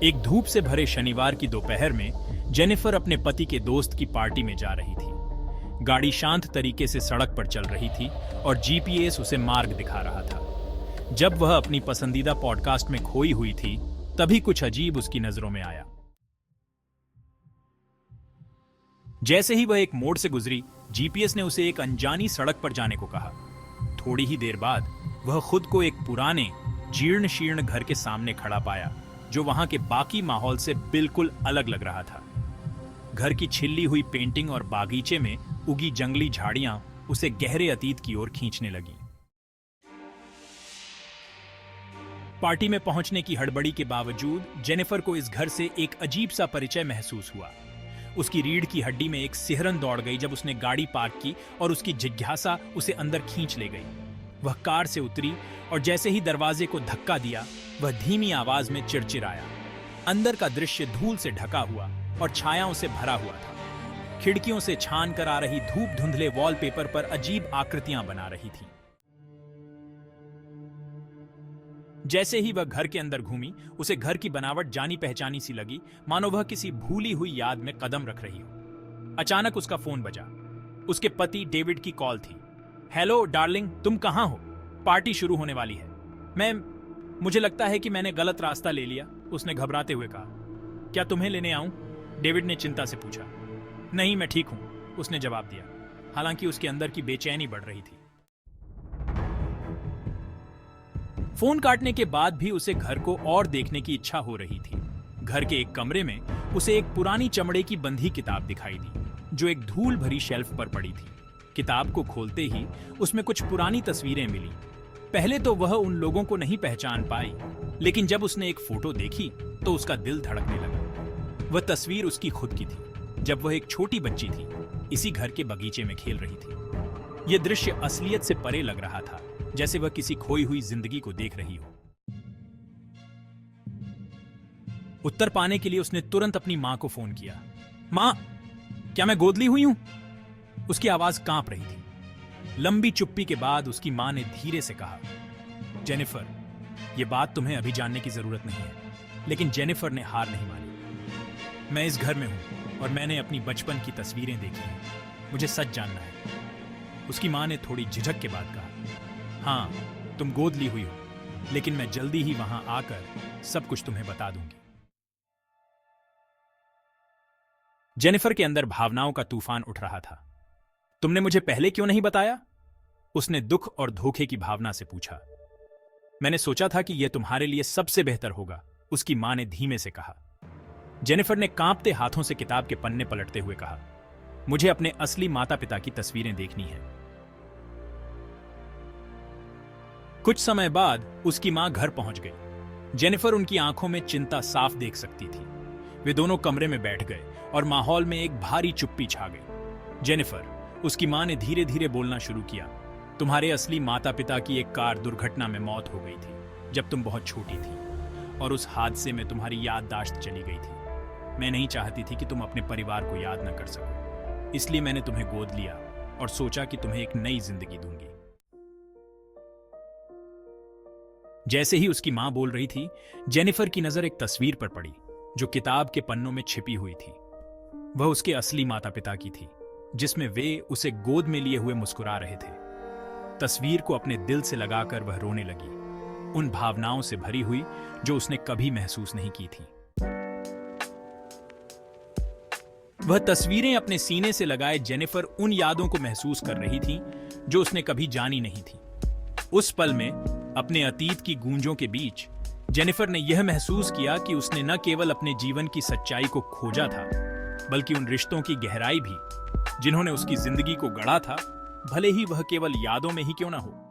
एक धूप से भरे शनिवार की दोपहर में जेनिफर अपने पति के दोस्त की पार्टी में जा रही थी। गाड़ी शांत तरीके से सड़क पर चल रही थी और जीपीएस उसे मार्ग दिखा रहा था। जब वह अपनी पसंदीदा पॉडकास्ट में खोई हुई थी, तभी कुछ अजीब उसकी नजरों में आया। जैसे ही वह एक मोड़ से गुजरी, जीपीएस ने उसे एक अनजानी सड़क पर जाने को कहा। थोड़ी ही देर बाद वह खुद को एक पुराने जीर्ण शीर्ण घर के सामने खड़ा पाया, जो वहां के बाकी माहौल से बिल्कुल अलग लग रहा था। घर की छिल्ली हुई पेंटिंग और बागीचे में उगी जंगली झाड़ियां उसे गहरे अतीत की ओर खींचने लगी। पार्टी में पहुंचने की हड़बड़ी के बावजूद जेनिफर को इस घर से एक अजीब सा परिचय महसूस हुआ। उसकी रीढ़ की हड्डी में एक सिहरन दौड़ गई जब उसने गाड़ी पार्क की और उसकी जिज्ञासा उसे अंदर खींच ले गई। वह कार से उतरी और जैसे ही दरवाजे को धक्का दिया, वह धीमी आवाज में चिड़चिड़ाया। अंदर का दृश्य धूल से ढका हुआ और छायाओं से भरा हुआ था। खिड़कियों से छान कर आ रही धूप धुंधले वॉलपेपर पर अजीब आकृतियां बना रही थी। जैसे ही वह घर के अंदर घूमी, उसे घर की बनावट जानी पहचानी सी लगी, मानो वह किसी भूली हुई याद में कदम रख रही हो। अचानक उसका फोन बजा। उसके पति डेविड की कॉल थी। हेलो डार्लिंग, तुम कहां हो? पार्टी शुरू होने वाली है। मुझे लगता है कि मैंने गलत रास्ता ले लिया, उसने घबराते हुए कहा। क्या तुम्हें लेने आऊं? डेविड ने चिंता से पूछा। नहीं, मैं ठीक हूं, उसने जवाब दिया, हालांकि उसके अंदर की बेचैनी बढ़ रही थी। फोन काटने के बाद भी उसे घर को और देखने की इच्छा हो रही थी। घर के एक कमरे में उसे एक पुरानी चमड़े की बंधी किताब दिखाई दी, जो एक धूल भरी शेल्फ पर पड़ी थी। किताब को खोलते ही उसमें कुछ पुरानी तस्वीरें मिली। पहले तो वह उन लोगों को नहीं पहचान पाई, लेकिन जब उसने एक फोटो देखी तो उसका दिल धड़कने लगा। वह तस्वीर उसकी खुद की थी, जब वह एक छोटी बच्ची थी, इसी घर के बगीचे में खेल रही थी। यह दृश्य असलियत से परे लग रहा था, जैसे वह किसी खोई हुई जिंदगी को देख रही हो। उत्तर पाने के लिए उसने तुरंत अपनी मां को फोन किया। मां, क्या मैं गोद ली हुई हूं? उसकी आवाज कांप रही थी। लंबी चुप्पी के बाद उसकी मां ने धीरे से कहा, जेनिफर, यह बात तुम्हें अभी जानने की जरूरत नहीं है। लेकिन जेनिफर ने हार नहीं मानी। मैं इस घर में हूं और मैंने अपनी बचपन की तस्वीरें देखी हैं। मुझे सच जानना है। उसकी मां ने थोड़ी झिझक के बाद कहा, हां, तुम गोद ली हुई हो, लेकिन मैं जल्दी ही वहां आकर सब कुछ तुम्हें बता दूंगी। जेनिफर के अंदर भावनाओं का तूफान उठ रहा था। तुमने मुझे पहले क्यों नहीं बताया? उसने दुख और धोखे की भावना से पूछा। मैंने सोचा था कि यह तुम्हारे लिए सबसे बेहतर होगा, उसकी मां ने धीमे से कहा। जेनिफर ने कांपते हाथों से किताब के पन्ने पलटते हुए कहा, मुझे अपने असली माता पिता की तस्वीरें देखनी है। कुछ समय बाद उसकी मां घर पहुंच गई। जेनिफर उनकी आंखों में चिंता साफ देख सकती थी। वे दोनों कमरे में बैठ गए और माहौल में एक भारी चुप्पी छा गई। जेनिफर, उसकी मां ने धीरे धीरे बोलना शुरू किया, तुम्हारे असली माता पिता की एक कार दुर्घटना में मौत हो गई थी जब तुम बहुत छोटी थी, और उस हादसे में तुम्हारी याददाश्त चली गई थी। मैं नहीं चाहती थी कि तुम अपने परिवार को याद न कर सको, इसलिए मैंने तुम्हें गोद लिया और सोचा कि तुम्हें एक नई जिंदगी दूंगी। जैसे ही उसकी मां बोल रही थी, जेनिफर की नजर एक तस्वीर पर पड़ी, जो किताब के पन्नों में छिपी हुई थी। वह उसके असली माता पिता की थी, जिसमें वे उसे गोद में लिए हुए मुस्कुरा रहे थे। तस्वीर को अपने दिल से लगाकर वह रोने लगी, उन भावनाओं से भरी हुई जो उसने कभी महसूस नहीं की थी। वह तस्वीरें अपने सीने से लगाए जेनिफर उन यादों को महसूस कर रही थी जो उसने कभी जानी नहीं थी। उस पल में, अपने अतीत की गूंजों के बीच, जेनिफर ने यह महसूस किया कि उसने न केवल अपने जीवन की सच्चाई को खोजा था, बल्कि उन रिश्तों की गहराई भी, जिन्होंने उसकी जिंदगी को गढ़ा था, भले ही वह केवल यादों में ही क्यों ना हो।